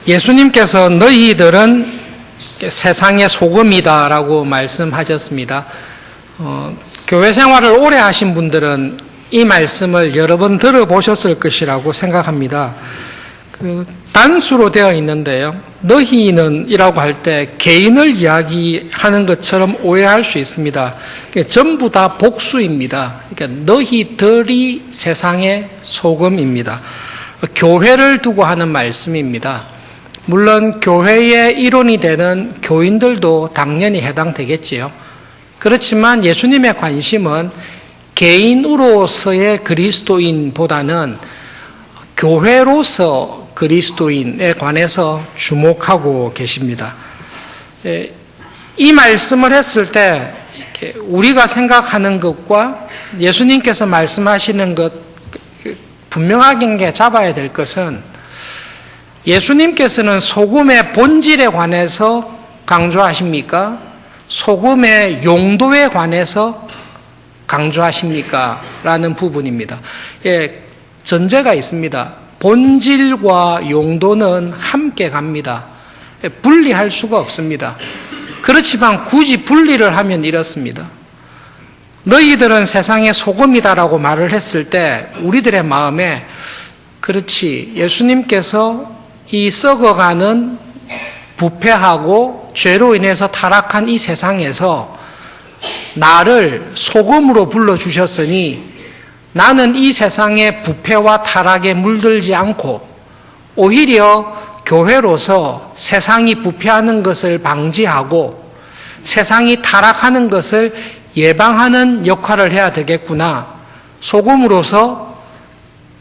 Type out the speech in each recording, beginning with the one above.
예수님께서 너희들은 세상의 소금이다라고 말씀하셨습니다. 교회 생활을 오래 하신 분들은 이 말씀을 여러 번 들어보셨을 것이라고 생각합니다. 단수로 되어 있는데요. 너희는 이라고 할 때 개인을 이야기하는 것처럼 오해할 수 있습니다. 전부 다 복수입니다. 그러니까 너희들이 세상의 소금입니다. 교회를 두고 하는 말씀입니다. 물론 교회의 일원이 되는 교인들도 당연히 해당되겠지요. 그렇지만 예수님의 관심은 개인으로서의 그리스도인보다는 교회로서 그리스도인에 관해서 주목하고 계십니다. 이 말씀을 했을 때 우리가 생각하는 것과 예수님께서 말씀하시는 것 분명하게 잡아야 될 것은 예수님께서는 소금의 본질에 관해서 강조하십니까? 소금의 용도에 관해서 강조하십니까? 라는 부분입니다. 전제가 있습니다. 본질과 용도는 함께 갑니다. 분리할 수가 없습니다. 그렇지만 굳이 분리를 하면 이렇습니다. 너희들은 세상의 소금이다라고 말을 했을 때 우리들의 마음에 그렇지, 예수님께서 이 썩어가는 부패하고 죄로 인해서 타락한 이 세상에서 나를 소금으로 불러주셨으니 나는 이 세상의 부패와 타락에 물들지 않고 오히려 교회로서 세상이 부패하는 것을 방지하고 세상이 타락하는 것을 예방하는 역할을 해야 되겠구나. 소금으로서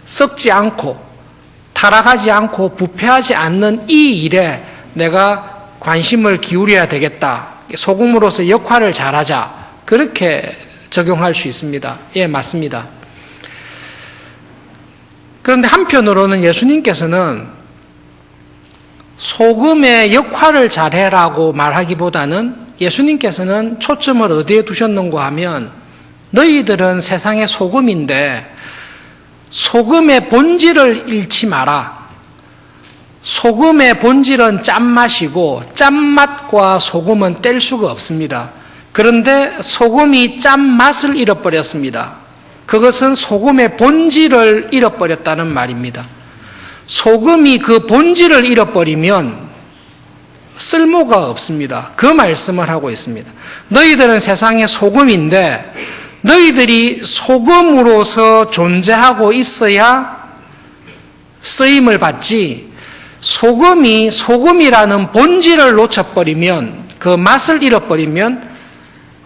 썩지 않고 타락하지 않고 부패하지 않는 이 일에 내가 관심을 기울여야 되겠다. 소금으로서 역할을 잘하자. 그렇게 적용할 수 있습니다. 예, 맞습니다. 그런데 한편으로는 예수님께서는 소금의 역할을 잘해라고 말하기보다는 예수님께서는 초점을 어디에 두셨는가 하면 너희들은 세상의 소금인데 소금의 본질을 잃지 마라. 소금의 본질은 짠맛이고 짠맛과 소금은 뗄 수가 없습니다. 그런데 소금이 짠맛을 잃어버렸습니다. 그것은 소금의 본질을 잃어버렸다는 말입니다. 소금이 그 본질을 잃어버리면 쓸모가 없습니다. 그 말씀을 하고 있습니다. 너희들은 세상의 소금인데 너희들이 소금으로서 존재하고 있어야 쓰임을 받지, 소금이 소금이라는 본질을 놓쳐버리면, 그 맛을 잃어버리면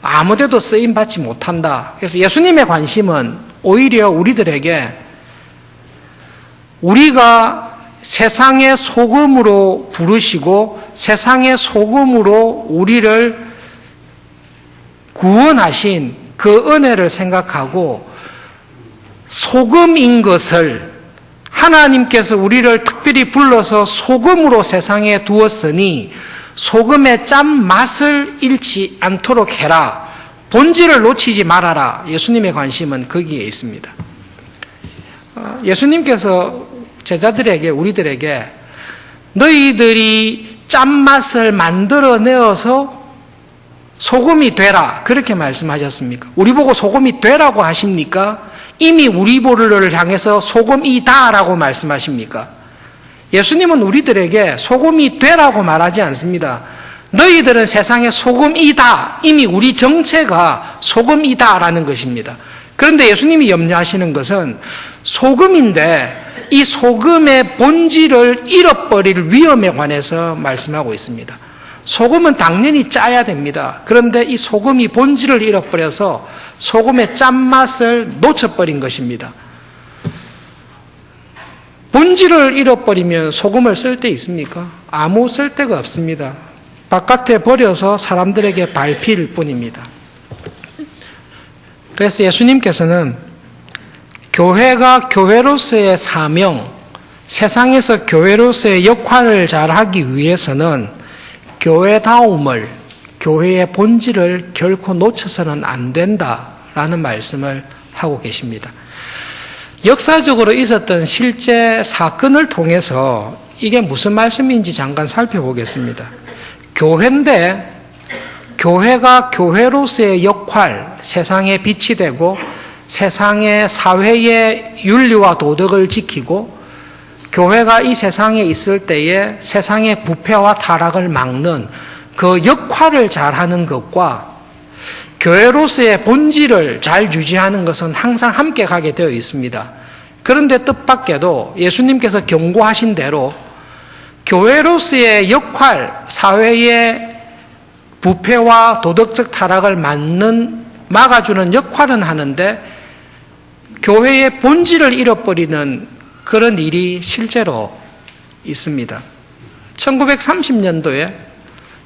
아무데도 쓰임받지 못한다. 그래서 예수님의 관심은 오히려 우리들에게 우리가 세상의 소금으로 부르시고 세상의 소금으로 우리를 구원하신 그 은혜를 생각하고 소금인 것을 하나님께서 우리를 특별히 불러서 소금으로 세상에 두었으니 소금의 짠맛을 잃지 않도록 해라. 본질을 놓치지 말아라. 예수님의 관심은 거기에 있습니다. 예수님께서 제자들에게 우리들에게 너희들이 짠맛을 만들어내어서 소금이 되라. 그렇게 말씀하셨습니까? 우리 보고 소금이 되라고 하십니까? 이미 우리 보를 향해서 소금이다라고 말씀하십니까? 예수님은 우리들에게 소금이 되라고 말하지 않습니다. 너희들은 세상의 소금이다. 이미 우리 정체가 소금이다라는 것입니다. 그런데 예수님이 염려하시는 것은 소금인데 이 소금의 본질을 잃어버릴 위험에 관해서 말씀하고 있습니다. 소금은 당연히 짜야 됩니다. 그런데 이 소금이 본질을 잃어버려서 소금의 짠맛을 놓쳐버린 것입니다. 본질을 잃어버리면 소금을 쓸 데 있습니까? 아무 쓸데가 없습니다. 바깥에 버려서 사람들에게 밟힐 뿐입니다. 그래서 예수님께서는 교회가 교회로서의 사명, 세상에서 교회로서의 역할을 잘하기 위해서는 교회다움을, 교회의 본질을 결코 놓쳐서는 안 된다라는 말씀을 하고 계십니다. 역사적으로 있었던 실제 사건을 통해서 이게 무슨 말씀인지 잠깐 살펴보겠습니다. 교회인데 교회가 교회로서의 역할, 세상에 빛이 되고 세상의 사회의 윤리와 도덕을 지키고 교회가 이 세상에 있을 때에 세상의 부패와 타락을 막는 그 역할을 잘하는 것과 교회로서의 본질을 잘 유지하는 것은 항상 함께 가게 되어 있습니다. 그런데 뜻밖에도 예수님께서 경고하신 대로 교회로서의 역할, 사회의 부패와 도덕적 타락을 막아주는 역할은 하는데 교회의 본질을 잃어버리는 그런 일이 실제로 있습니다. 1930년도에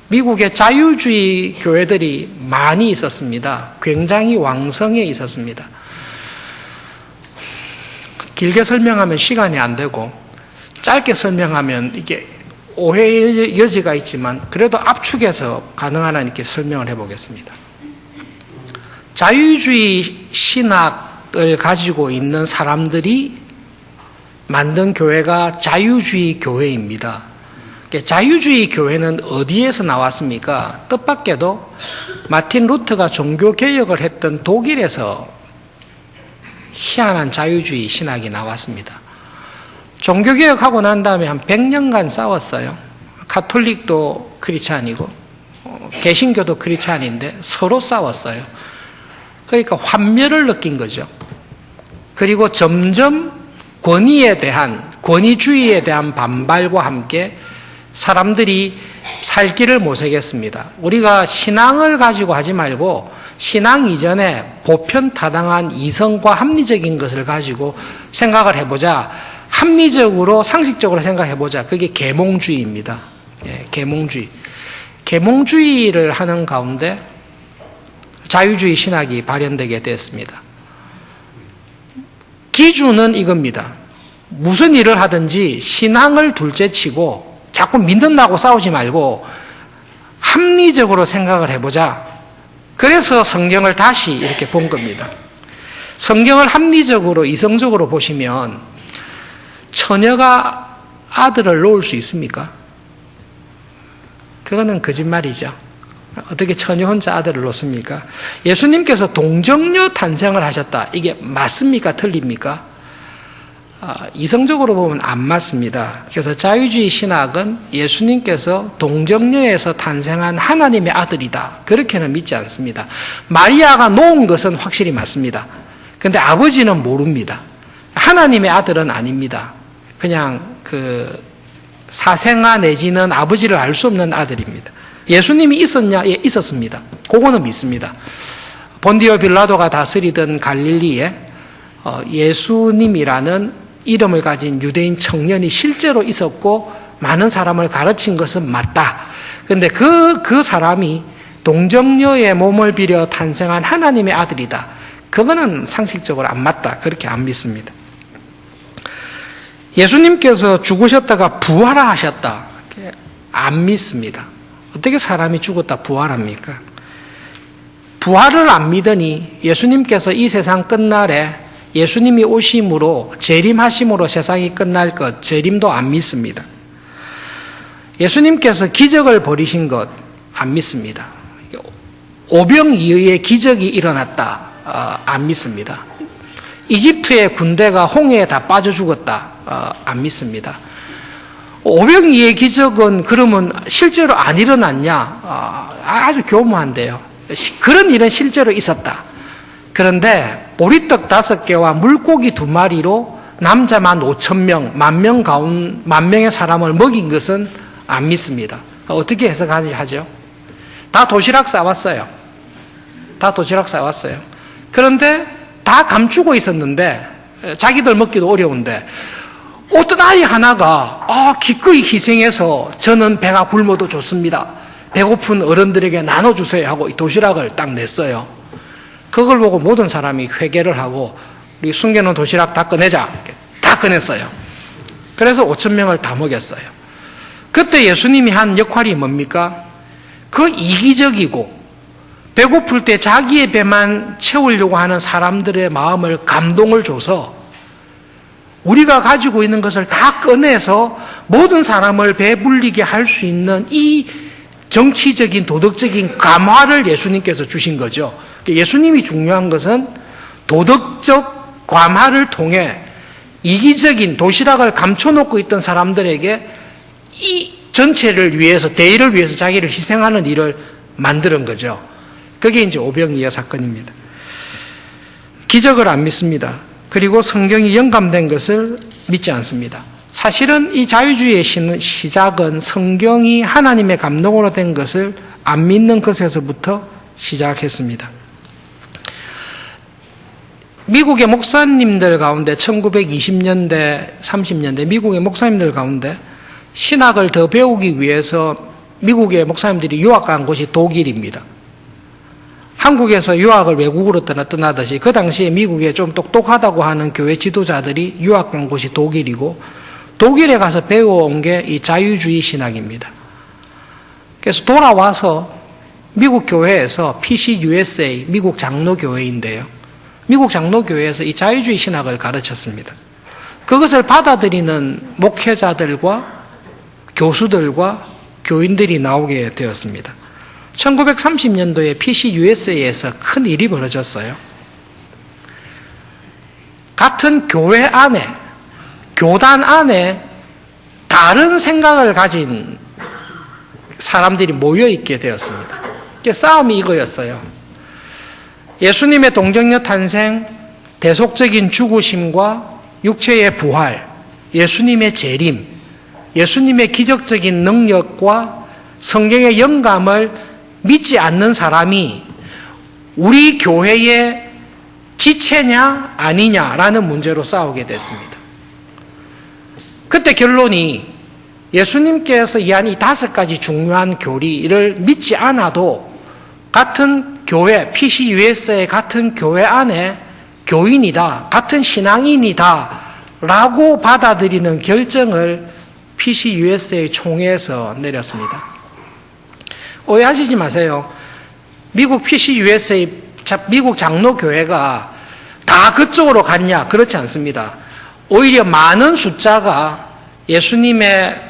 미국의 자유주의 교회들이 많이 있었습니다. 굉장히 왕성해 있었습니다. 길게 설명하면 시간이 안 되고 짧게 설명하면 이게 오해의 여지가 있지만 그래도 압축해서 가능한 한 이렇게 설명을 해보겠습니다. 자유주의 신학을 가지고 있는 사람들이 만든 교회가 자유주의 교회입니다. 자유주의 교회는 어디에서 나왔습니까? 뜻밖에도 마틴 루터가 종교개혁을 했던 독일에서 희한한 자유주의 신학이 나왔습니다. 종교개혁하고 난 다음에 한 100년간 싸웠어요. 가톨릭도 크리스찬이고 개신교도 크리스찬인데 서로 싸웠어요. 그러니까 환멸을 느낀 거죠. 그리고 점점 권위주의에 대한 반발과 함께 사람들이 살 길을 모색했습니다. 우리가 신앙을 가지고 하지 말고 신앙 이전에 보편타당한 이성과 합리적인 것을 가지고 생각을 해보자. 합리적으로 상식적으로 생각해보자. 그게 계몽주의입니다. 예, 계몽주의. 계몽주의를 하는 가운데 자유주의 신학이 발현되게 됐습니다. 기준은 이겁니다. 무슨 일을 하든지 신앙을 둘째치고 자꾸 믿는다고 싸우지 말고 합리적으로 생각을 해보자. 그래서 성경을 다시 이렇게 본 겁니다. 성경을 합리적으로 이성적으로 보시면 처녀가 아들을 놓을 수 있습니까? 그거는 거짓말이죠. 어떻게 처녀 혼자 아들을 놓습니까? 예수님께서 동정녀 탄생을 하셨다. 이게 맞습니까? 틀립니까? 이성적으로 보면 안 맞습니다. 그래서 자유주의 신학은 예수님께서 동정녀에서 탄생한 하나님의 아들이다. 그렇게는 믿지 않습니다. 마리아가 놓은 것은 확실히 맞습니다. 그런데 아버지는 모릅니다. 하나님의 아들은 아닙니다. 그냥 사생아 내지는 아버지를 알 수 없는 아들입니다. 예수님이 있었냐? 예, 있었습니다. 그거는 믿습니다. 본디오 빌라도가 다스리던 갈릴리에 예수님이라는 이름을 가진 유대인 청년이 실제로 있었고 많은 사람을 가르친 것은 맞다. 그런데 그 사람이 동정녀의 몸을 빌려 탄생한 하나님의 아들이다. 그거는 상식적으로 안 맞다. 그렇게 안 믿습니다. 예수님께서 죽으셨다가 부활하셨다. 안 믿습니다. 어떻게 사람이 죽었다 부활합니까? 부활을 안 믿으니 예수님께서 이 세상 끝날에 예수님이 오심으로 재림하심으로 세상이 끝날 것 재림도 안 믿습니다. 예수님께서 기적을 벌이신 것 안 믿습니다. 오병이어의 기적이 일어났다 안 믿습니다. 이집트의 군대가 홍해에 다 빠져 죽었다 안 믿습니다. 오병이어의 기적은 그러면 실제로 안 일어났냐? 아주 교묘한데요. 그런 일은 실제로 있었다. 그런데 보리떡 5개와 물고기 2마리로 남자 5,000명, 10,000명의 사람을 먹인 것은 안 믿습니다. 어떻게 해석하죠? 다 도시락 싸왔어요. 그런데 다 감추고 있었는데 자기들 먹기도 어려운데 어떤 아이 하나가 기꺼이 희생해서 저는 배가 굶어도 좋습니다. 배고픈 어른들에게 나눠주세요 하고 이 도시락을 딱 냈어요. 그걸 보고 모든 사람이 회개를 하고 우리 숨겨놓은 도시락 다 꺼내자. 다 꺼냈어요. 그래서 5,000명을 다 먹였어요. 그때 예수님이 한 역할이 뭡니까? 그 이기적이고 배고플 때 자기의 배만 채우려고 하는 사람들의 마음을 감동을 줘서 우리가 가지고 있는 것을 다 꺼내서 모든 사람을 배불리게 할 수 있는 이 정치적인 도덕적인 감화를 예수님께서 주신 거죠. 예수님이 중요한 것은 도덕적 감화를 통해 이기적인 도시락을 감춰놓고 있던 사람들에게 이 전체를 위해서, 대의를 위해서 자기를 희생하는 일을 만드는 거죠. 그게 이제 오병이어 사건입니다. 기적을 안 믿습니다. 그리고 성경이 영감된 것을 믿지 않습니다. 사실은 이 자유주의의 시작은 성경이 하나님의 감동으로 된 것을 안 믿는 것에서부터 시작했습니다. 미국의 목사님들 가운데 1920년대, 30년대 미국의 목사님들 가운데 신학을 더 배우기 위해서 미국의 목사님들이 유학 간 곳이 독일입니다. 한국에서 유학을 외국으로 떠나듯이 그 당시에 미국에 좀 똑똑하다고 하는 교회 지도자들이 유학 간 곳이 독일이고, 독일에 가서 배워온 게 이 자유주의 신학입니다. 그래서 돌아와서 미국 교회에서 PCUSA, 미국 장로교회인데요, 미국 장로교회에서 이 자유주의 신학을 가르쳤습니다. 그것을 받아들이는 목회자들과 교수들과 교인들이 나오게 되었습니다. 1930년도에 PCUSA에서 큰 일이 벌어졌어요. 같은 교회 안에, 교단 안에 다른 생각을 가진 사람들이 모여있게 되었습니다. 싸움이 이거였어요. 예수님의 동정녀 탄생, 대속적인 죽으심과 육체의 부활, 예수님의 재림, 예수님의 기적적인 능력과 성경의 영감을 믿지 않는 사람이 우리 교회의 지체냐 아니냐라는 문제로 싸우게 됐습니다. 그때 결론이 예수님께서 이한 이 5가지 중요한 교리를 믿지 않아도 같은 교회, PCUS의 같은 교회 안에 교인이다, 같은 신앙인이다 라고 받아들이는 결정을 PCUSA 총회에서 내렸습니다. 오해하시지 마세요. 미국 PCUSA, 미국 장로교회가 다 그쪽으로 갔냐? 그렇지 않습니다. 오히려 많은 숫자가 예수님의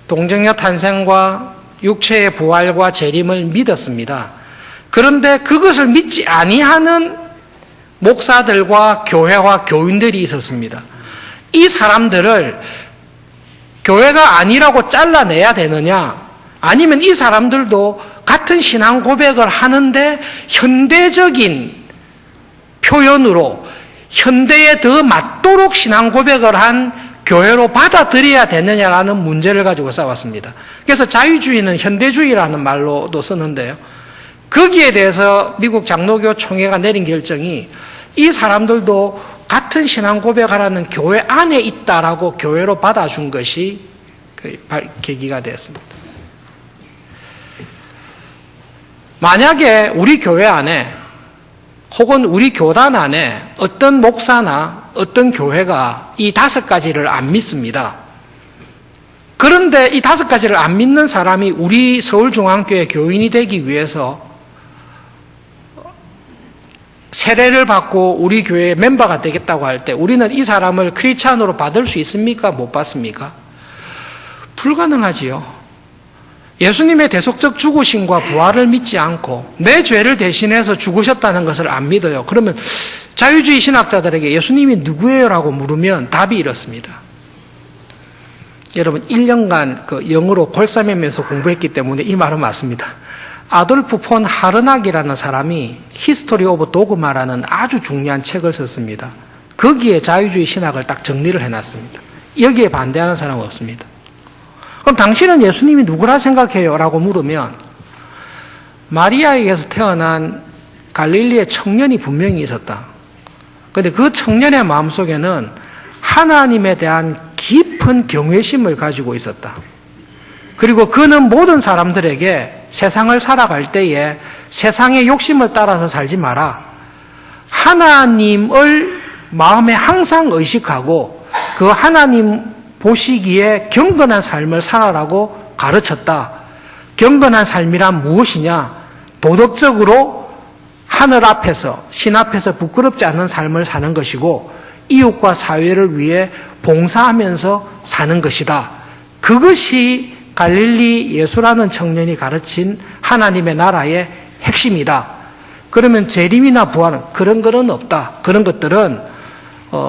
동정녀 탄생과 육체의 부활과 재림을 믿었습니다. 그런데 그것을 믿지 아니하는 목사들과 교회와 교인들이 있었습니다. 이 사람들을 교회가 아니라고 잘라내야 되느냐? 아니면 이 사람들도 같은 신앙 고백을 하는데 현대적인 표현으로 현대에 더 맞도록 신앙 고백을 한 교회로 받아들여야 되느냐라는 문제를 가지고 싸웠습니다. 그래서 자유주의는 현대주의라는 말로도 쓰는데요. 거기에 대해서 미국 장로교 총회가 내린 결정이 이 사람들도 같은 신앙 고백하라는 교회 안에 있다라고 교회로 받아준 것이 계기가 되었습니다. 만약에 우리 교회 안에 혹은 우리 교단 안에 어떤 목사나 어떤 교회가 이 5가지를 안 믿습니다. 그런데 이 5가지를 안 믿는 사람이 우리 서울중앙교회 교인이 되기 위해서 세례를 받고 우리 교회의 멤버가 되겠다고 할 때 우리는 이 사람을 크리스찬으로 받을 수 있습니까? 못 받습니까? 불가능하지요. 예수님의 대속적 죽으심과 부활을 믿지 않고 내 죄를 대신해서 죽으셨다는 것을 안 믿어요. 그러면 자유주의 신학자들에게 예수님이 누구예요? 라고 물으면 답이 이렇습니다. 여러분 1년간 영어로 골사매면서 공부했기 때문에 이 말은 맞습니다. 아돌프 폰 하르낙이라는 사람이 히스토리 오브 도그마라는 아주 중요한 책을 썼습니다. 거기에 자유주의 신학을 딱 정리를 해놨습니다. 여기에 반대하는 사람은 없습니다. 그럼 당신은 예수님이 누구라 생각해요? 라고 물으면 마리아에게서 태어난 갈릴리의 청년이 분명히 있었다. 그런데 그 청년의 마음속에는 하나님에 대한 깊은 경외심을 가지고 있었다. 그리고 그는 모든 사람들에게 세상을 살아갈 때에 세상의 욕심을 따라서 살지 마라. 하나님을 마음에 항상 의식하고 그 하나님 보시기에 경건한 삶을 살아라고 가르쳤다. 경건한 삶이란 무엇이냐? 도덕적으로 하늘 앞에서, 신 앞에서 부끄럽지 않은 삶을 사는 것이고, 이웃과 사회를 위해 봉사하면서 사는 것이다. 그것이 갈릴리 예수라는 청년이 가르친 하나님의 나라의 핵심이다. 그러면 재림이나 부활은 그런 것은 없다. 그런 것들은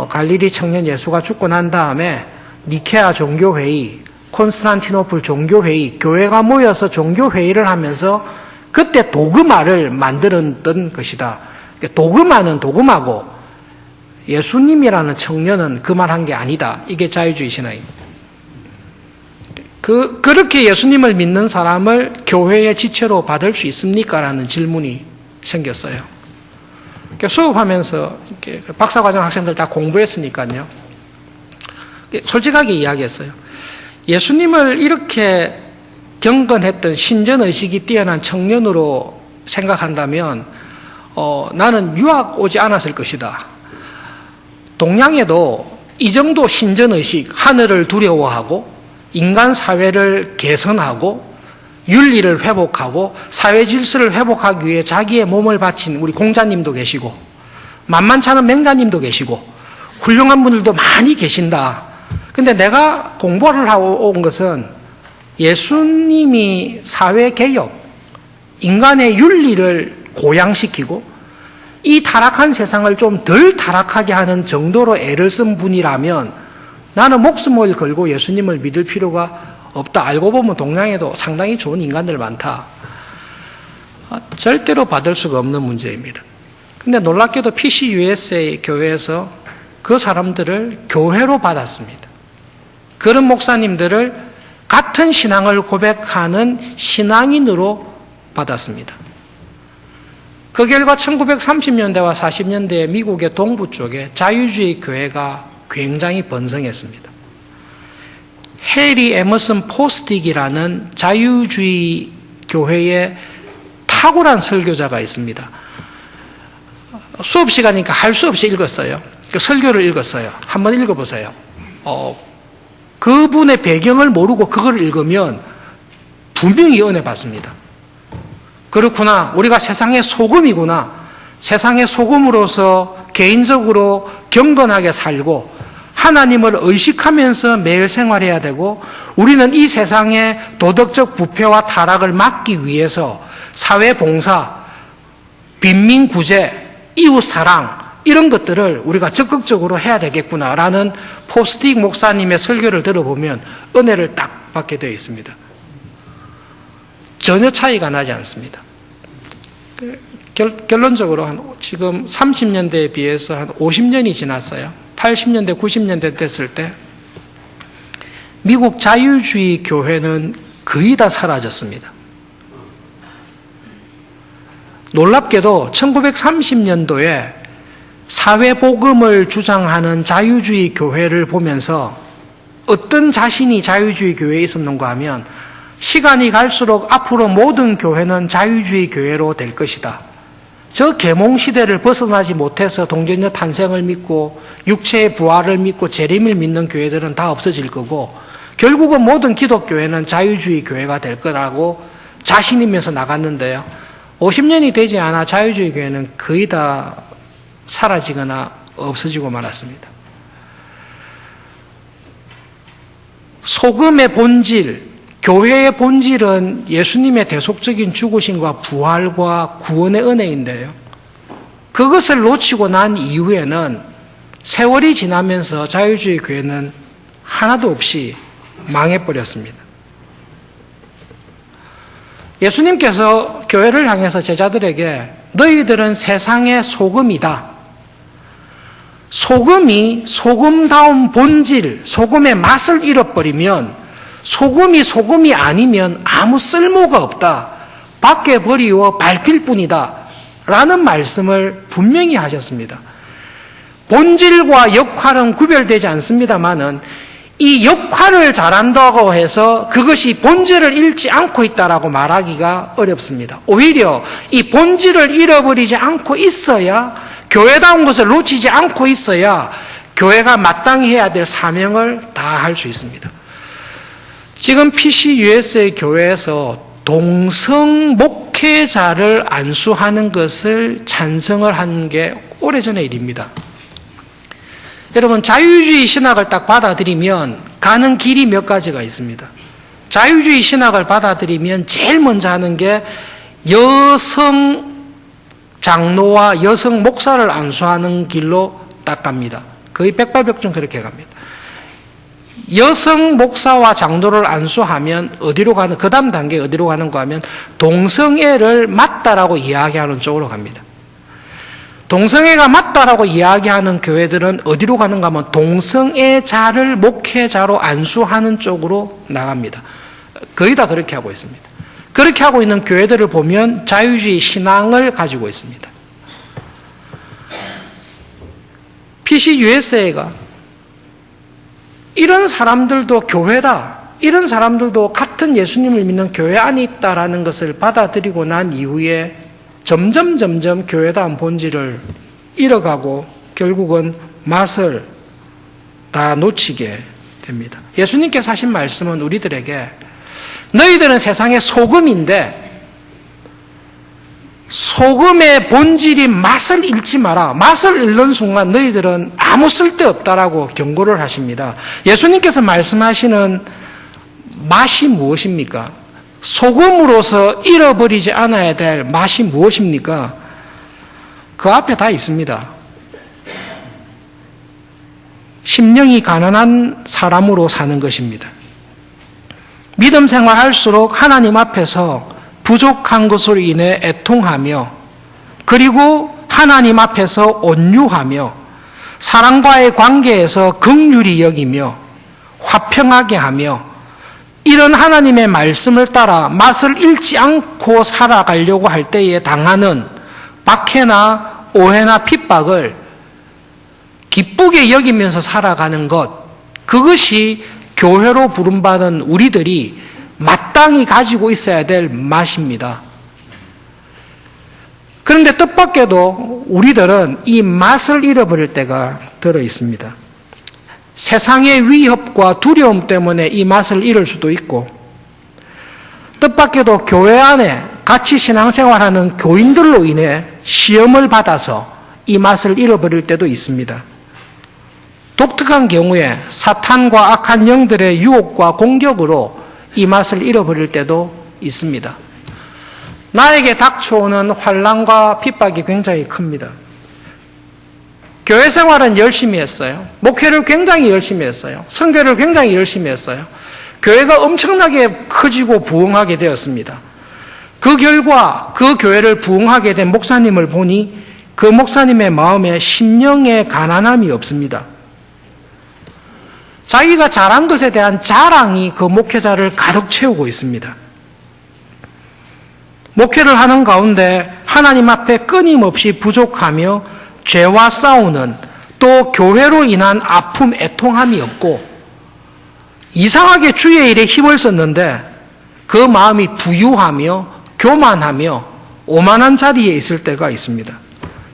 갈릴리 청년 예수가 죽고 난 다음에 니케아 종교회의, 콘스탄티노플 종교회의, 교회가 모여서 종교회의를 하면서 그때 도그마를 만들었던 것이다. 도그마는 도그마고 예수님이라는 청년은 그 말 한 게 아니다. 이게 자유주의 신앙입니다. 그렇게 예수님을 믿는 사람을 교회의 지체로 받을 수 있습니까? 라는 질문이 생겼어요. 수업하면서 박사과정 학생들 다 공부했으니까요. 솔직하게 이야기했어요. 예수님을 이렇게 경건했던 신전의식이 뛰어난 청년으로 생각한다면 나는 유학 오지 않았을 것이다. 동양에도 이 정도 신전의식, 하늘을 두려워하고 인간 사회를 개선하고 윤리를 회복하고 사회 질서를 회복하기 위해 자기의 몸을 바친 우리 공자님도 계시고 만만치 않은 맹자님도 계시고 훌륭한 분들도 많이 계신다. 근데 내가 공부를 하고 온 것은 예수님이 사회개혁, 인간의 윤리를 고양시키고 이 타락한 세상을 좀 덜 타락하게 하는 정도로 애를 쓴 분이라면 나는 목숨을 걸고 예수님을 믿을 필요가 없다. 알고 보면 동양에도 상당히 좋은 인간들 많다. 절대로 받을 수가 없는 문제입니다. 근데 놀랍게도 PCUSA 교회에서 그 사람들을 교회로 받았습니다. 그런 목사님들을 같은 신앙을 고백하는 신앙인으로 받았습니다. 그 결과 1930년대와 40년대 미국의 동부 쪽에 자유주의 교회가 굉장히 번성했습니다. 해리 에머슨 포스딕이라는 자유주의 교회의 탁월한 설교자가 있습니다. 수업 시간이니까 할 수 없이 읽었어요. 그 설교를 읽었어요. 한번 읽어보세요. 그분의 배경을 모르고 그걸 읽으면 분명히 은혜 받습니다. 그렇구나. 우리가 세상의 소금이구나. 세상의 소금으로서 개인적으로 경건하게 살고 하나님을 의식하면서 매일 생활해야 되고 우리는 이 세상의 도덕적 부패와 타락을 막기 위해서 사회봉사, 빈민구제, 이웃사랑 이런 것들을 우리가 적극적으로 해야 되겠구나라는 포스틱 목사님의 설교를 들어보면 은혜를 딱 받게 되어 있습니다. 전혀 차이가 나지 않습니다. 결론적으로 지금 30년대에 비해서 한 50년이 지났어요. 80년대, 90년대 됐을 때 미국 자유주의 교회는 거의 다 사라졌습니다. 놀랍게도 1930년도에 사회복음을 주장하는 자유주의 교회를 보면서 어떤 자신이 자유주의 교회에 있었는가 하면 시간이 갈수록 앞으로 모든 교회는 자유주의 교회로 될 것이다. 저 계몽시대를 벗어나지 못해서 동정녀 탄생을 믿고 육체의 부활을 믿고 재림을 믿는 교회들은 다 없어질 거고 결국은 모든 기독교회는 자유주의 교회가 될 거라고 자신이면서 나갔는데요. 50년이 되지 않아 자유주의 교회는 거의 다 사라지거나 없어지고 말았습니다. 소금의 본질, 교회의 본질은 예수님의 대속적인 죽으심과 부활과 구원의 은혜인데요. 그것을 놓치고 난 이후에는 세월이 지나면서 자유주의 교회는 하나도 없이 망해버렸습니다. 예수님께서 교회를 향해서 제자들에게 너희들은 세상의 소금이다. 소금이 소금다운 본질, 소금의 맛을 잃어버리면 소금이 소금이 아니면 아무 쓸모가 없다. 밖에 버리워 밟힐 뿐이다. 라는 말씀을 분명히 하셨습니다. 본질과 역할은 구별되지 않습니다만은 이 역할을 잘한다고 해서 그것이 본질을 잃지 않고 있다라고 말하기가 어렵습니다. 오히려 이 본질을 잃어버리지 않고 있어야 교회다운 것을 놓치지 않고 있어야 교회가 마땅히 해야 될 사명을 다할 수 있습니다. 지금 PCUSA 교회에서 동성 목회자를 안수하는 것을 찬성을 한 게 오래전의 일입니다. 여러분, 자유주의 신학을 딱 받아들이면 가는 길이 몇 가지가 있습니다. 자유주의 신학을 받아들이면 제일 먼저 하는 게 여성 장로와 여성 목사를 안수하는 길로 딱 갑니다. 거의 백발백중 그렇게 갑니다. 여성 목사와 장로를 안수하면 어디로 가는, 그 다음 단계 어디로 가는가 하면 동성애를 맞다라고 이야기하는 쪽으로 갑니다. 동성애가 맞다라고 이야기하는 교회들은 어디로 가는가 하면 동성애자를 목회자로 안수하는 쪽으로 나갑니다. 거의 다 그렇게 하고 있습니다. 그렇게 하고 있는 교회들을 보면 자유주의 신앙을 가지고 있습니다. PCUSA가 이런 사람들도 교회다, 이런 사람들도 같은 예수님을 믿는 교회 안에 있다라는 것을 받아들이고 난 이후에 점점 교회다운 본질을 잃어가고 결국은 맛을 다 놓치게 됩니다. 예수님께서 하신 말씀은 우리들에게 너희들은 세상의 소금인데 소금의 본질이 맛을 잃지 마라. 맛을 잃는 순간 너희들은 아무 쓸데없다라고 경고를 하십니다. 예수님께서 말씀하시는 맛이 무엇입니까? 소금으로서 잃어버리지 않아야 될 맛이 무엇입니까? 그 앞에 다 있습니다. 심령이 가난한 사람으로 사는 것입니다. 믿음 생활할수록 하나님 앞에서 부족한 것으로 인해 애통하며 그리고 하나님 앞에서 온유하며 사랑과의 관계에서 긍휼히 여기며 화평하게 하며 이런 하나님의 말씀을 따라 맛을 잃지 않고 살아가려고 할 때에 당하는 박해나 오해나 핍박을 기쁘게 여기면서 살아가는 것, 그것이 교회로 부름받은 우리들이 마땅히 가지고 있어야 될 맛입니다. 그런데 뜻밖에도 우리들은 이 맛을 잃어버릴 때가 들어 있습니다. 세상의 위협과 두려움 때문에 이 맛을 잃을 수도 있고, 뜻밖에도 교회 안에 같이 신앙생활하는 교인들로 인해 시험을 받아서 이 맛을 잃어버릴 때도 있습니다. 독특한 경우에 사탄과 악한 영들의 유혹과 공격으로 이 맛을 잃어버릴 때도 있습니다. 나에게 닥쳐오는 환난과 핍박이 굉장히 큽니다. 교회 생활은 열심히 했어요. 목회를 굉장히 열심히 했어요. 선교를 굉장히 열심히 했어요. 교회가 엄청나게 커지고 부흥하게 되었습니다. 그 결과 그 교회를 부흥하게 된 목사님을 보니 그 목사님의 마음에 심령의 가난함이 없습니다. 자기가 잘한 것에 대한 자랑이 그 목회자를 가득 채우고 있습니다. 목회를 하는 가운데 하나님 앞에 끊임없이 부족하며 죄와 싸우는, 또 교회로 인한 아픔, 애통함이 없고 이상하게 주의 일에 힘을 썼는데 그 마음이 부유하며 교만하며 오만한 자리에 있을 때가 있습니다.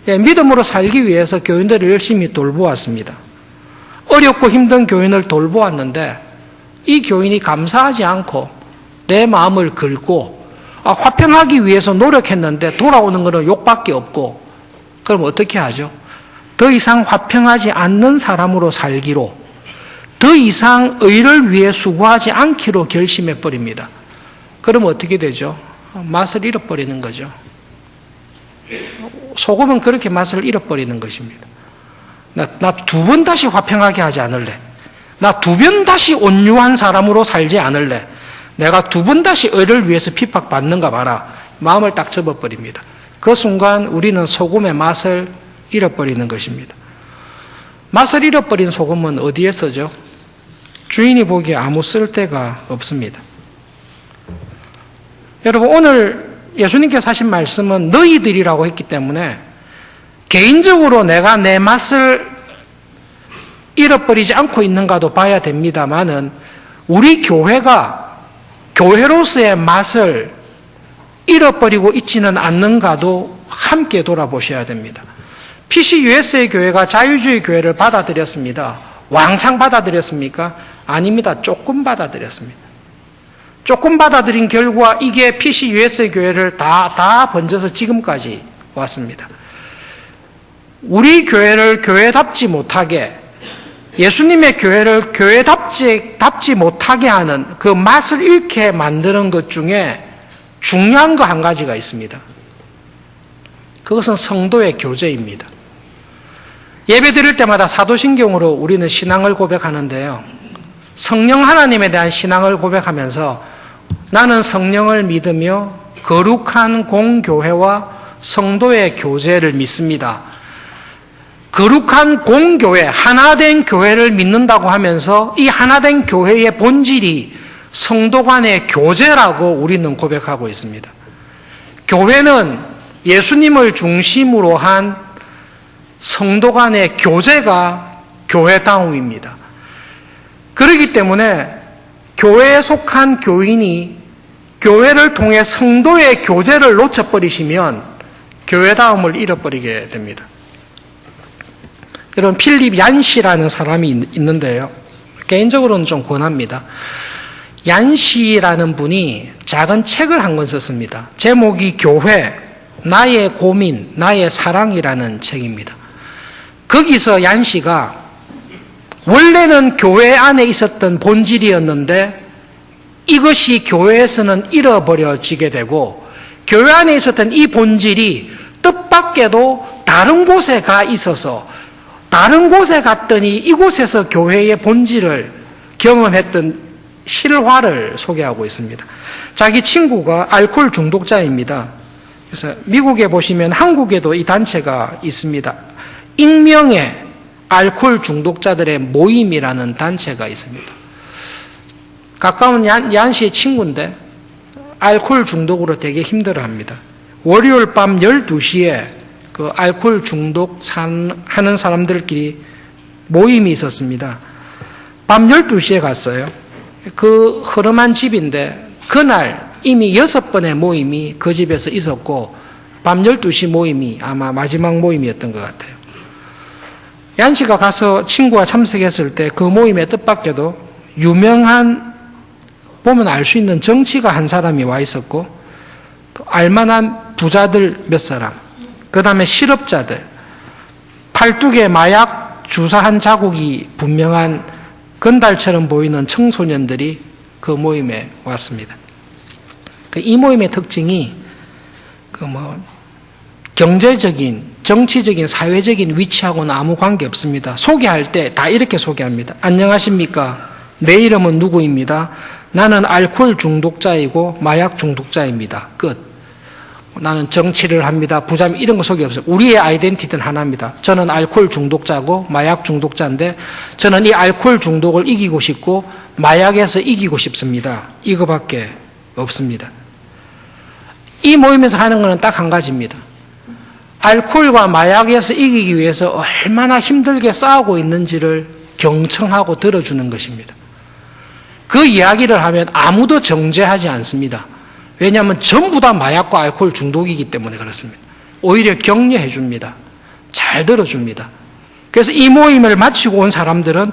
믿음으로 살기 위해서 교인들을 열심히 돌보았습니다. 어렵고 힘든 교인을 돌보았는데 이 교인이 감사하지 않고 내 마음을 긁고 화평하기 위해서 노력했는데 돌아오는 것은 욕밖에 없고, 그럼 어떻게 하죠? 더 이상 화평하지 않는 사람으로 살기로, 더 이상 의를 위해 수고하지 않기로 결심해버립니다. 그럼 어떻게 되죠? 맛을 잃어버리는 거죠. 소금은 그렇게 맛을 잃어버리는 것입니다. 나 두 번 다시 화평하게 하지 않을래. 나 두 번 다시 온유한 사람으로 살지 않을래. 내가 두 번 다시 의를 위해서 핍박받는가 봐라. 마음을 딱 접어버립니다. 그 순간 우리는 소금의 맛을 잃어버리는 것입니다. 맛을 잃어버린 소금은 어디에 쓰죠? 주인이 보기에 아무 쓸데가 없습니다. 여러분, 오늘 예수님께서 하신 말씀은 너희들이라고 했기 때문에 개인적으로 내가 내 맛을 잃어버리지 않고 있는가도 봐야 됩니다만은 우리 교회가 교회로서의 맛을 잃어버리고 있지는 않는가도 함께 돌아보셔야 됩니다. PCUSA 교회가 자유주의 교회를 받아들였습니다. 왕창 받아들였습니까? 아닙니다. 조금 받아들였습니다. 조금 받아들인 결과 이게 PCUSA 교회를 다 번져서 지금까지 왔습니다. 우리 교회를 교회답지 못하게 예수님의 교회를 교회답지 못하게 하는 그 맛을 잃게 만드는 것 중에 중요한 거 한 가지가 있습니다. 그것은 성도의 교제입니다. 예배 드릴 때마다 사도신경으로 우리는 신앙을 고백하는데요. 성령 하나님에 대한 신앙을 고백하면서 나는 성령을 믿으며 거룩한 공교회와 성도의 교제를 믿습니다. 거룩한 공교회, 하나된 교회를 믿는다고 하면서 이 하나된 교회의 본질이 성도 간의 교제라고 우리는 고백하고 있습니다. 교회는 예수님을 중심으로 한 성도 간의 교제가 교회다움입니다. 그렇기 때문에 교회에 속한 교인이 교회를 통해 성도의 교제를 놓쳐버리시면 교회다움을 잃어버리게 됩니다. 여러분, 필립 얀시라는 사람이 있는데요. 개인적으로는 좀 권합니다. 얀시라는 분이 작은 책을 한 권 썼습니다. 제목이 교회, 나의 고민, 나의 사랑이라는 책입니다. 거기서 얀시가 원래는 교회 안에 있었던 본질이었는데 이것이 교회에서는 잃어버려지게 되고 교회 안에 있었던 이 본질이 뜻밖에도 다른 곳에 가 있어서 다른 곳에 갔더니 이곳에서 교회의 본질을 경험했던 실화를 소개하고 있습니다. 자기 친구가 알코올 중독자입니다. 그래서 미국에 보시면 한국에도 이 단체가 있습니다. 익명의 알코올 중독자들의 모임이라는 단체가 있습니다. 가까운 얀시의 친구인데 알코올 중독으로 되게 힘들어합니다. 월요일 밤 12시에 그 알코올 중독 하는 사람들끼리 모임이 있었습니다. 밤 12시에 갔어요. 그 허름한 집인데 그날 이미 6번의 모임이 그 집에서 있었고 밤 12시 모임이 아마 마지막 모임이었던 것 같아요. 얀시가 가서 친구가 참석했을 때 그 모임에 뜻밖에도 유명한 보면 알 수 있는 정치가 한 사람이 와 있었고 또 알만한 부자들 몇 사람, 그 다음에 실업자들, 팔뚝에 마약 주사한 자국이 분명한 건달처럼 보이는 청소년들이 그 모임에 왔습니다. 이 모임의 특징이 경제적인, 정치적인, 사회적인 위치하고는 아무 관계 없습니다. 소개할 때 다 이렇게 소개합니다. 안녕하십니까? 내 이름은 누구입니다. 나는 알코올 중독자이고 마약 중독자입니다. 끝. 나는 정치를 합니다. 부자입니다. 이런 거 소개 없어요. 우리의 아이덴티티는 하나입니다. 저는 알코올 중독자고 마약 중독자인데 저는 이 알코올 중독을 이기고 싶고 마약에서 이기고 싶습니다. 이거밖에 없습니다. 이 모임에서 하는 것은 딱 한 가지입니다. 알코올과 마약에서 이기기 위해서 얼마나 힘들게 싸우고 있는지를 경청하고 들어주는 것입니다. 그 이야기를 하면 아무도 정죄하지 않습니다. 왜냐하면 전부 다 마약과 알코올 중독이기 때문에 그렇습니다. 오히려 격려해 줍니다. 잘 들어줍니다. 그래서 이 모임을 마치고 온 사람들은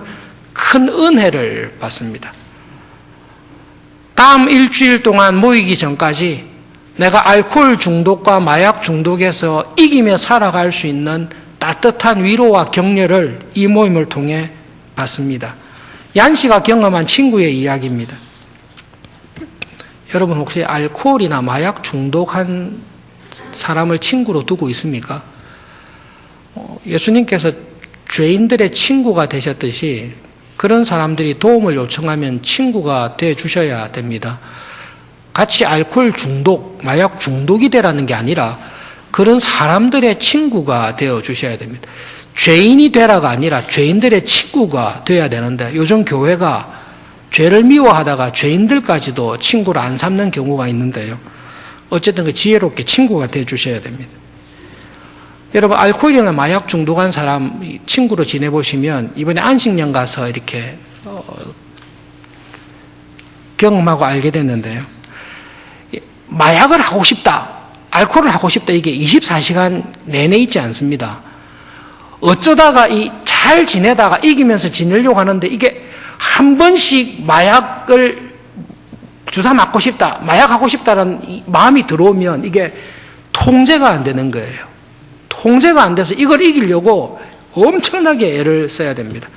큰 은혜를 받습니다. 다음 일주일 동안 모이기 전까지 내가 알코올 중독과 마약 중독에서 이기며 살아갈 수 있는 따뜻한 위로와 격려를 이 모임을 통해 받습니다. 얀시가 경험한 친구의 이야기입니다. 여러분 혹시 알코올이나 마약 중독한 사람을 친구로 두고 있습니까? 예수님께서 죄인들의 친구가 되셨듯이 그런 사람들이 도움을 요청하면 친구가 되어 주셔야 됩니다. 같이 알코올 중독, 마약 중독이 되라는 게 아니라 그런 사람들의 친구가 되어 주셔야 됩니다. 죄인이 되라가 아니라 죄인들의 친구가 되어야 되는데 요즘 교회가 죄를 미워하다가 죄인들까지도 친구를 안 삼는 경우가 있는데요. 어쨌든 그 지혜롭게 친구가 되어 주셔야 됩니다. 여러분 알코올이나 마약 중독한 사람 친구로 지내보시면 이번에 안식년 가서 이렇게 경험하고 알게 됐는데요. 마약을 하고 싶다, 알코올을 하고 싶다 이게 24시간 내내 있지 않습니다. 어쩌다가 잘 지내다가 이기면서 지내려고 하는데 이게 한 번씩 마약을 주사 맞고 싶다, 마약하고 싶다라는 마음이 들어오면 이게 통제가 안 되는 거예요. 통제가 안 돼서 이걸 이기려고 엄청나게 애를 써야 됩니다.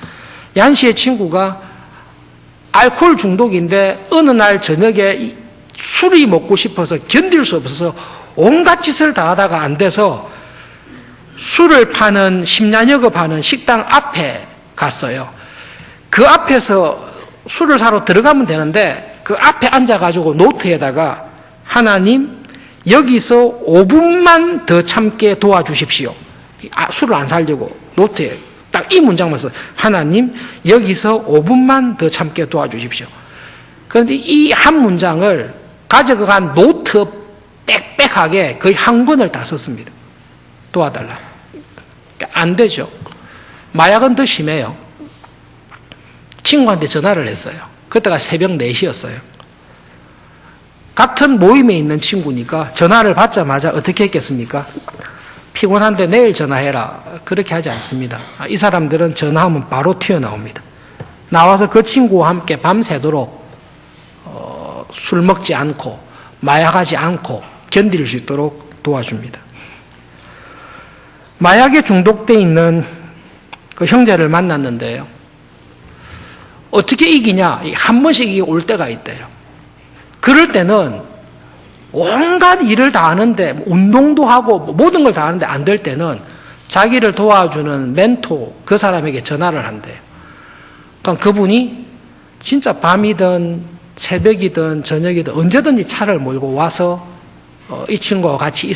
얀 씨의 친구가 알코올 중독인데 어느 날 저녁에 술이 먹고 싶어서 견딜 수 없어서 온갖 짓을 다 하다가 안 돼서 술을 파는 심야역을 파는 식당 앞에 갔어요. 그 앞에서 술을 사러 들어가면 되는데 그 앞에 앉아가지고 노트에다가 하나님 여기서 5분만 더 참게 도와주십시오. 술을 안 사려고 노트에 딱 이 문장만 써. 하나님 여기서 5분만 더 참게 도와주십시오. 그런데 이 한 문장을 가져간 노트 빽빽하게 거의 한 권을 다 썼습니다. 도와달라. 안 되죠. 마약은 더 심해요. 친구한테 전화를 했어요. 그때가 새벽 4시였어요. 같은 모임에 있는 친구니까 전화를 받자마자 어떻게 했겠습니까? 피곤한데 내일 전화해라. 그렇게 하지 않습니다. 이 사람들은 전화하면 바로 튀어나옵니다. 나와서 그 친구와 함께 밤새도록 술 먹지 않고 마약하지 않고 견딜 수 있도록 도와줍니다. 마약에 중독되어 있는 그 형제를 만났는데요. 어떻게 이기냐? 한 번씩 이게 올 때가 있대요. 그럴 때는 온갖 일을 다 하는데 운동도 하고 모든 걸 다 하는데 안 될 때는 자기를 도와주는 멘토 그 사람에게 전화를 한대요. 그러니까 그분이 진짜 밤이든 새벽이든 저녁이든 언제든지 차를 몰고 와서 이 친구와 같이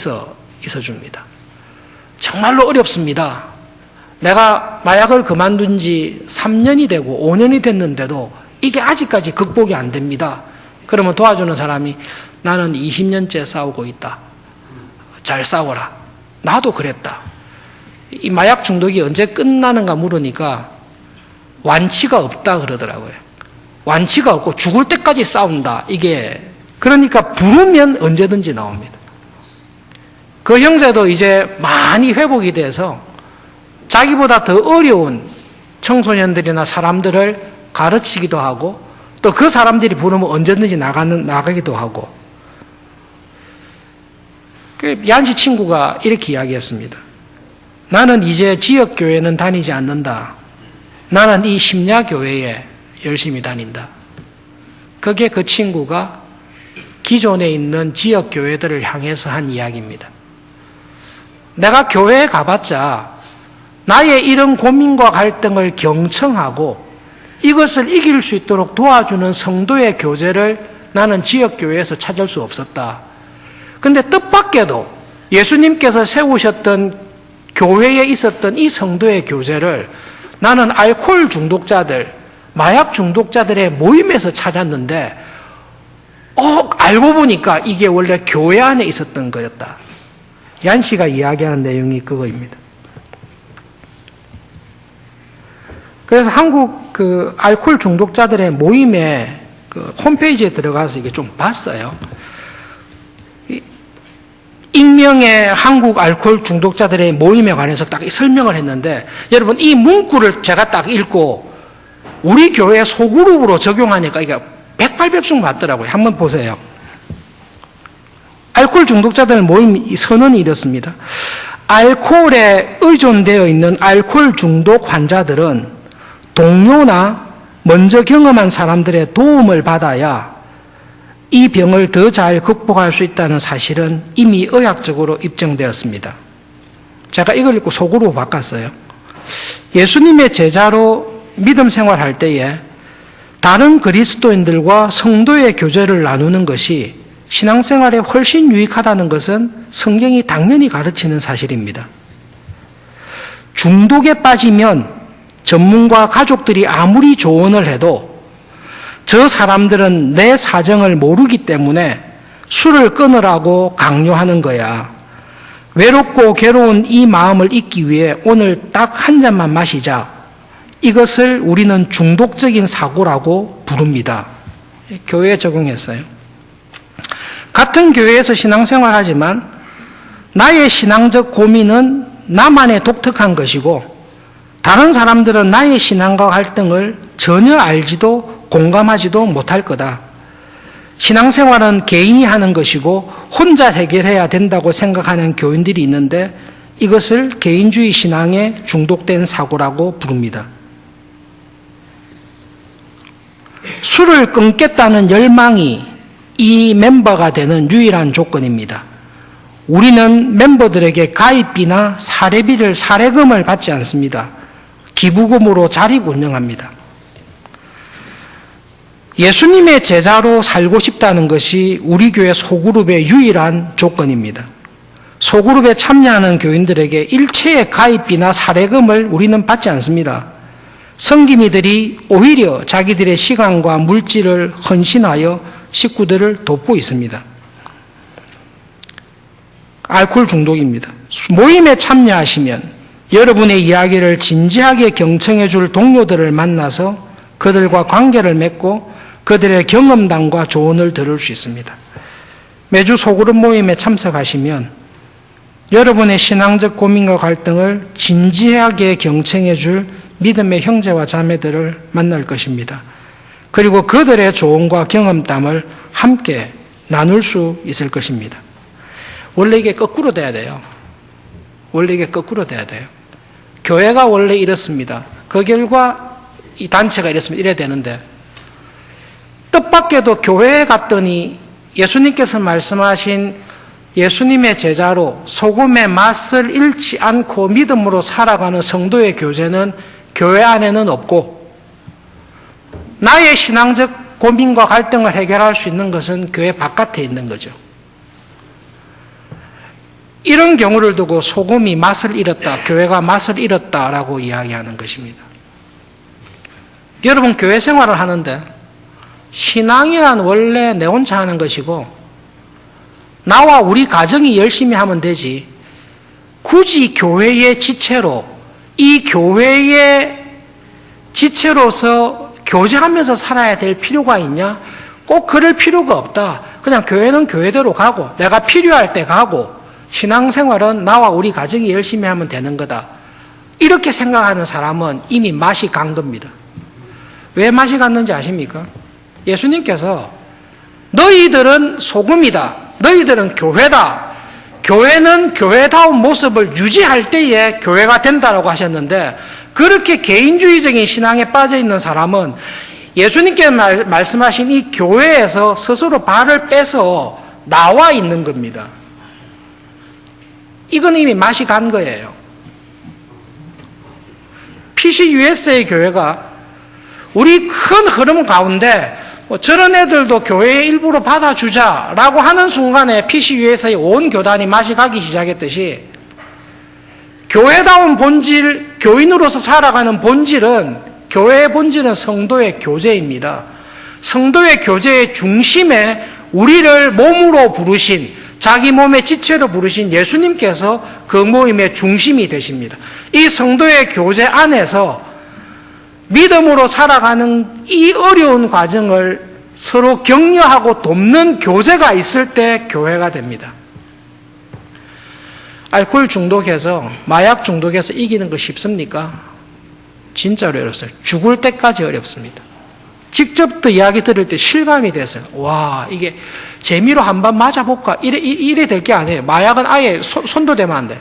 있어줍니다. 정말로 어렵습니다. 내가 마약을 그만둔 지 3년이 되고 5년이 됐는데도 이게 아직까지 극복이 안 됩니다. 그러면 도와주는 사람이 나는 20년째 싸우고 있다. 잘 싸워라. 나도 그랬다. 이 마약 중독이 언제 끝나는가 물으니까 완치가 없다 그러더라고요. 완치가 없고 죽을 때까지 싸운다. 이게 그러니까 부르면 언제든지 나옵니다. 그 형제도 이제 많이 회복이 돼서 자기보다 더 어려운 청소년들이나 사람들을 가르치기도 하고 또 그 사람들이 부르면 언제든지 나가기도 하고. 얀씨 친구가 이렇게 이야기했습니다. 나는 이제 지역교회는 다니지 않는다. 나는 이 심야교회에 열심히 다닌다. 그게 그 친구가 기존에 있는 지역교회들을 향해서 한 이야기입니다. 내가 교회에 가봤자 나의 이런 고민과 갈등을 경청하고 이것을 이길 수 있도록 도와주는 성도의 교제를 나는 지역교회에서 찾을 수 없었다. 그런데 뜻밖에도 예수님께서 세우셨던 교회에 있었던 이 성도의 교제를 나는 알코올 중독자들, 마약 중독자들의 모임에서 찾았는데 알고 보니까 이게 원래 교회 안에 있었던 거였다. 얀 씨가 이야기하는 내용이 그거입니다. 그래서 한국 그 알코올 중독자들의 모임에 그 홈페이지에 들어가서 이게 좀 봤어요. 익명의 한국 알코올 중독자들의 모임에 관해서 딱 설명을 했는데 여러분 이 문구를 제가 딱 읽고 우리 교회 소그룹으로 적용하니까 이게 100발백중 맞더라고요. 한번 보세요. 알코올 중독자들 모임 선언이 이렇습니다. 알코올에 의존되어 있는 알코올 중독 환자들은 동료나 먼저 경험한 사람들의 도움을 받아야 이 병을 더 잘 극복할 수 있다는 사실은 이미 의학적으로 입증되었습니다. 제가 이걸 읽고 속으로 바꿨어요. 예수님의 제자로 믿음 생활할 때에 다른 그리스도인들과 성도의 교제를 나누는 것이 신앙생활에 훨씬 유익하다는 것은 성경이 당연히 가르치는 사실입니다. 중독에 빠지면 전문가 가족들이 아무리 조언을 해도 저 사람들은 내 사정을 모르기 때문에 술을 끊으라고 강요하는 거야. 외롭고 괴로운 이 마음을 잊기 위해 오늘 딱 한 잔만 마시자. 이것을 우리는 중독적인 사고라고 부릅니다. 교회에 적용했어요. 같은 교회에서 신앙생활하지만 나의 신앙적 고민은 나만의 독특한 것이고 다른 사람들은 나의 신앙과 갈등을 전혀 알지도 공감하지도 못할 거다. 신앙생활은 개인이 하는 것이고 혼자 해결해야 된다고 생각하는 교인들이 있는데 이것을 개인주의 신앙에 중독된 사고라고 부릅니다. 술을 끊겠다는 열망이 이 멤버가 되는 유일한 조건입니다. 우리는 멤버들에게 가입비나 사례금을 받지 않습니다. 기부금으로 자립 운영합니다. 예수님의 제자로 살고 싶다는 것이 우리 교회 소그룹의 유일한 조건입니다. 소그룹에 참여하는 교인들에게 일체의 가입비나 사례금을 우리는 받지 않습니다. 성김이들이 오히려 자기들의 시간과 물질을 헌신하여 식구들을 돕고 있습니다. 알코올 중독입니다. 모임에 참여하시면 여러분의 이야기를 진지하게 경청해 줄 동료들을 만나서 그들과 관계를 맺고 그들의 경험담과 조언을 들을 수 있습니다. 매주 소그룹 모임에 참석하시면 여러분의 신앙적 고민과 갈등을 진지하게 경청해 줄 믿음의 형제와 자매들을 만날 것입니다. 그리고 그들의 조언과 경험담을 함께 나눌 수 있을 것입니다. 원래 이게 거꾸로 돼야 돼요. 원래 이게 거꾸로 돼야 돼요. 교회가 원래 이렇습니다. 그 결과 이 단체가 이랬으면 이래야 되는데, 뜻밖에도 교회에 갔더니 예수님께서 말씀하신 예수님의 제자로 소금의 맛을 잃지 않고 믿음으로 살아가는 성도의 교제는 교회 안에는 없고, 나의 신앙적 고민과 갈등을 해결할 수 있는 것은 교회 바깥에 있는 거죠. 이런 경우를 두고 소금이 맛을 잃었다, 교회가 맛을 잃었다라고 이야기하는 것입니다. 여러분, 교회 생활을 하는데 신앙이란 원래 내 혼자 하는 것이고 나와 우리 가정이 열심히 하면 되지, 굳이 교회의 지체로, 이 교회의 지체로서 교제하면서 살아야 될 필요가 있냐? 꼭 그럴 필요가 없다. 그냥 교회는 교회대로 가고 내가 필요할 때 가고 신앙생활은 나와 우리 가정이 열심히 하면 되는 거다. 이렇게 생각하는 사람은 이미 맛이 간 겁니다. 왜 맛이 갔는지 아십니까? 예수님께서 너희들은 소금이다, 너희들은 교회다, 교회는 교회다운 모습을 유지할 때에 교회가 된다라고 하셨는데, 그렇게 개인주의적인 신앙에 빠져있는 사람은 예수님께서 말씀하신 이 교회에서 스스로 발을 빼서 나와 있는 겁니다. 이건 이미 맛이 간 거예요. PCUS의 교회가 우리 큰 흐름 가운데 저런 애들도 교회의 일부로 받아주자라고 하는 순간에 PCUS의 온 교단이 맛이 가기 시작했듯이, 교회다운 본질, 교인으로서 살아가는 본질은, 교회의 본질은 성도의 교제입니다. 성도의 교제의 중심에 우리를 몸으로 부르신, 자기 몸의 지체로 부르신 예수님께서 그 모임의 중심이 되십니다. 이 성도의 교제 안에서 믿음으로 살아가는 이 어려운 과정을 서로 격려하고 돕는 교제가 있을 때 교회가 됩니다. 알코올 중독에서, 마약 중독에서 이기는 거 쉽습니까? 진짜로 어렵어요. 죽을 때까지 어렵습니다. 직접 또 이야기 들을 때 실감이 됐어요. 와, 이게 재미로 한번 맞아볼까? 이래 될 게 아니에요. 마약은 아예 손도 대면 안 돼.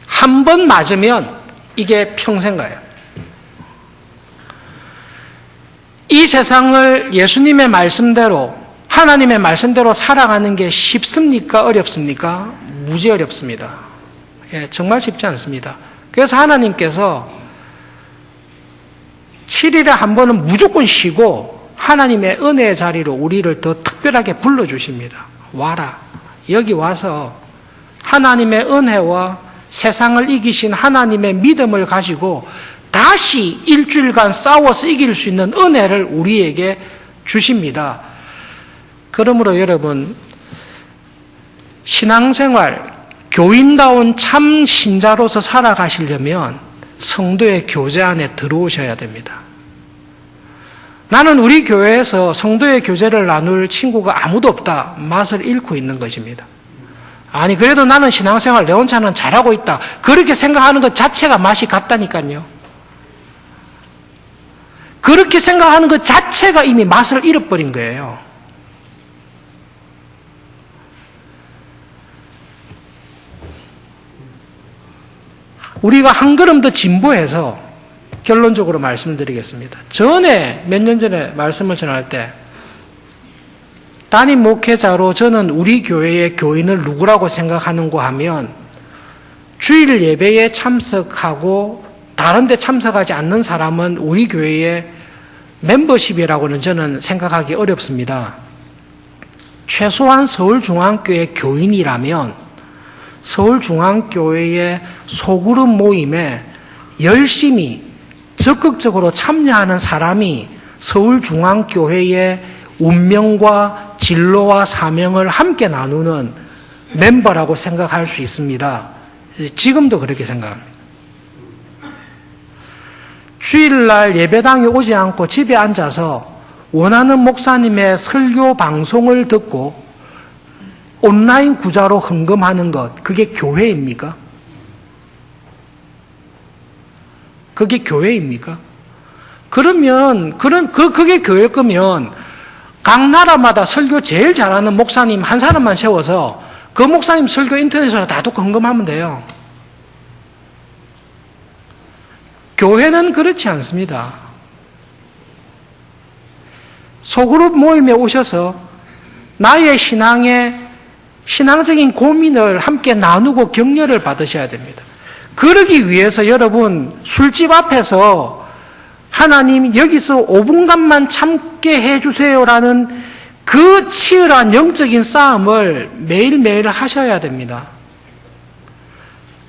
한 번 맞으면 이게 평생 가요. 이 세상을 예수님의 말씀대로, 하나님의 말씀대로 살아가는 게 쉽습니까? 어렵습니까? 무지 어렵습니다. 예, 정말 쉽지 않습니다. 그래서 하나님께서 7일에 한 번은 무조건 쉬고 하나님의 은혜의 자리로 우리를 더 특별하게 불러주십니다. 와라. 여기 와서 하나님의 은혜와 세상을 이기신 하나님의 믿음을 가지고 다시 일주일간 싸워서 이길 수 있는 은혜를 우리에게 주십니다. 그러므로 여러분, 신앙생활, 교인다운 참 신자로서 살아가시려면 성도의 교제 안에 들어오셔야 됩니다. 나는 우리 교회에서 성도의 교제를 나눌 친구가 아무도 없다, 맛을 잃고 있는 것입니다. 아니, 그래도 나는 신앙생활 내 혼자는 잘하고 있다, 그렇게 생각하는 것 자체가 맛이 갔다니까요. 그렇게 생각하는 것 자체가 이미 맛을 잃어버린 거예요. 우리가 한 걸음 더 진보해서 결론적으로 말씀드리겠습니다. 전에 몇 년 전에 말씀을 전할 때 담임 목회자로 저는 우리 교회의 교인을 누구라고 생각하는가 하면 주일 예배에 참석하고 다른 데 참석하지 않는 사람은 우리 교회의 멤버십이라고는 저는 생각하기 어렵습니다. 최소한 서울중앙교회 교인이라면 서울중앙교회의 소그룹 모임에 열심히 적극적으로 참여하는 사람이 서울중앙교회의 운명과 진로와 사명을 함께 나누는 멤버라고 생각할 수 있습니다. 지금도 그렇게 생각합니다. 주일날 예배당에 오지 않고 집에 앉아서 원하는 목사님의 설교 방송을 듣고 온라인 구자로 헌금하는 것, 그게 교회입니까? 그게 교회입니까? 그러면, 그게 교회일 거면 각 나라마다 설교 제일 잘하는 목사님 한 사람만 세워서 그 목사님 설교 인터넷으로 다 듣고 헌금하면 돼요. 교회는 그렇지 않습니다. 소그룹 모임에 오셔서 나의 신앙적인 고민을 함께 나누고 격려를 받으셔야 됩니다. 그러기 위해서 여러분 술집 앞에서 하나님 여기서 5분간만 참게 해주세요라는 그 치열한 영적인 싸움을 매일매일 하셔야 됩니다.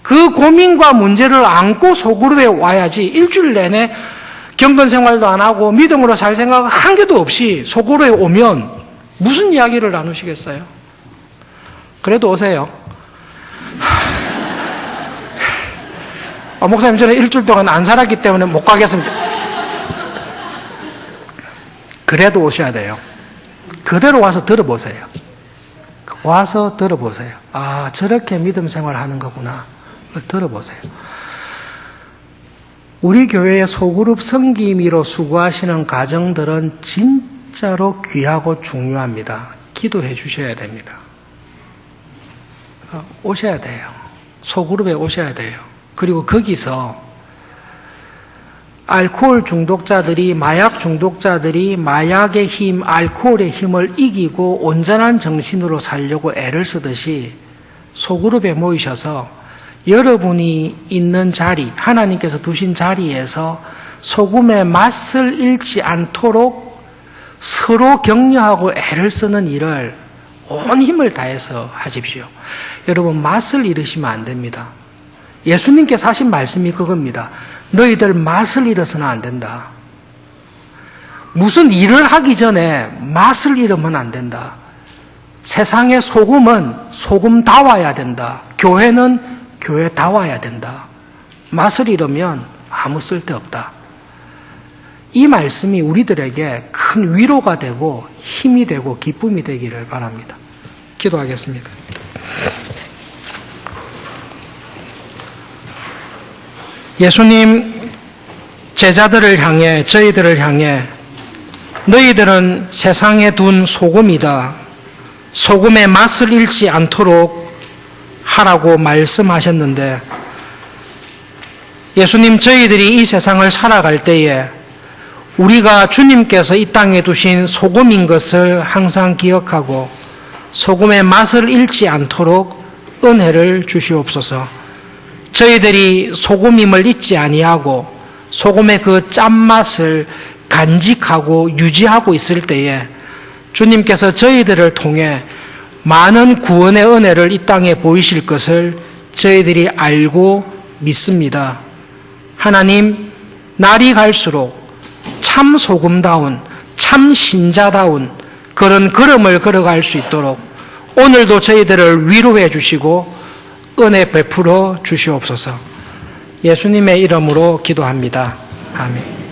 그 고민과 문제를 안고 소그룹에 와야지 일주일 내내 경건 생활도 안 하고 믿음으로 살 생각 한 개도 없이 소그룹에 오면 무슨 이야기를 나누시겠어요? 그래도 오세요. 목사님 저는 일주일 동안 안 살았기 때문에 못 가겠습니다. 그래도 오셔야 돼요. 그대로 와서 들어보세요. 와서 들어보세요. 아, 저렇게 믿음 생활하는 거구나. 들어보세요. 우리 교회의 소그룹 섬김이로 수고하시는 가정들은 진짜로 귀하고 중요합니다. 기도해 주셔야 됩니다. 오셔야 돼요. 소그룹에 오셔야 돼요. 그리고 거기서 알코올 중독자들이, 마약 중독자들이 마약의 힘, 알코올의 힘을 이기고 온전한 정신으로 살려고 애를 쓰듯이 소그룹에 모이셔서 여러분이 있는 자리, 하나님께서 두신 자리에서 소금의 맛을 잃지 않도록 서로 격려하고 애를 쓰는 일을 온 힘을 다해서 하십시오. 여러분, 맛을 잃으시면 안 됩니다. 예수님께서 하신 말씀이 그겁니다. 너희들 맛을 잃어서는 안 된다. 무슨 일을 하기 전에 맛을 잃으면 안 된다. 세상의 소금은 소금다워야 된다. 교회는 교회다워야 된다. 맛을 잃으면 아무 쓸데없다. 이 말씀이 우리들에게 큰 위로가 되고 힘이 되고 기쁨이 되기를 바랍니다. 기도하겠습니다. 예수님, 제자들을 향해, 저희들을 향해 너희들은 세상에 둔 소금이다. 소금의 맛을 잃지 않도록 하라고 말씀하셨는데, 예수님, 저희들이 이 세상을 살아갈 때에 우리가 주님께서 이 땅에 두신 소금인 것을 항상 기억하고 소금의 맛을 잃지 않도록 은혜를 주시옵소서. 저희들이 소금임을 잊지 아니하고 소금의 그 짠맛을 간직하고 유지하고 있을 때에 주님께서 저희들을 통해 많은 구원의 은혜를 이 땅에 보이실 것을 저희들이 알고 믿습니다. 하나님, 날이 갈수록 참 소금다운, 참 신자다운 그런 걸음을 걸어갈 수 있도록 오늘도 저희들을 위로해 주시고 은혜 베풀어 주시옵소서. 예수님의 이름으로 기도합니다. 아멘.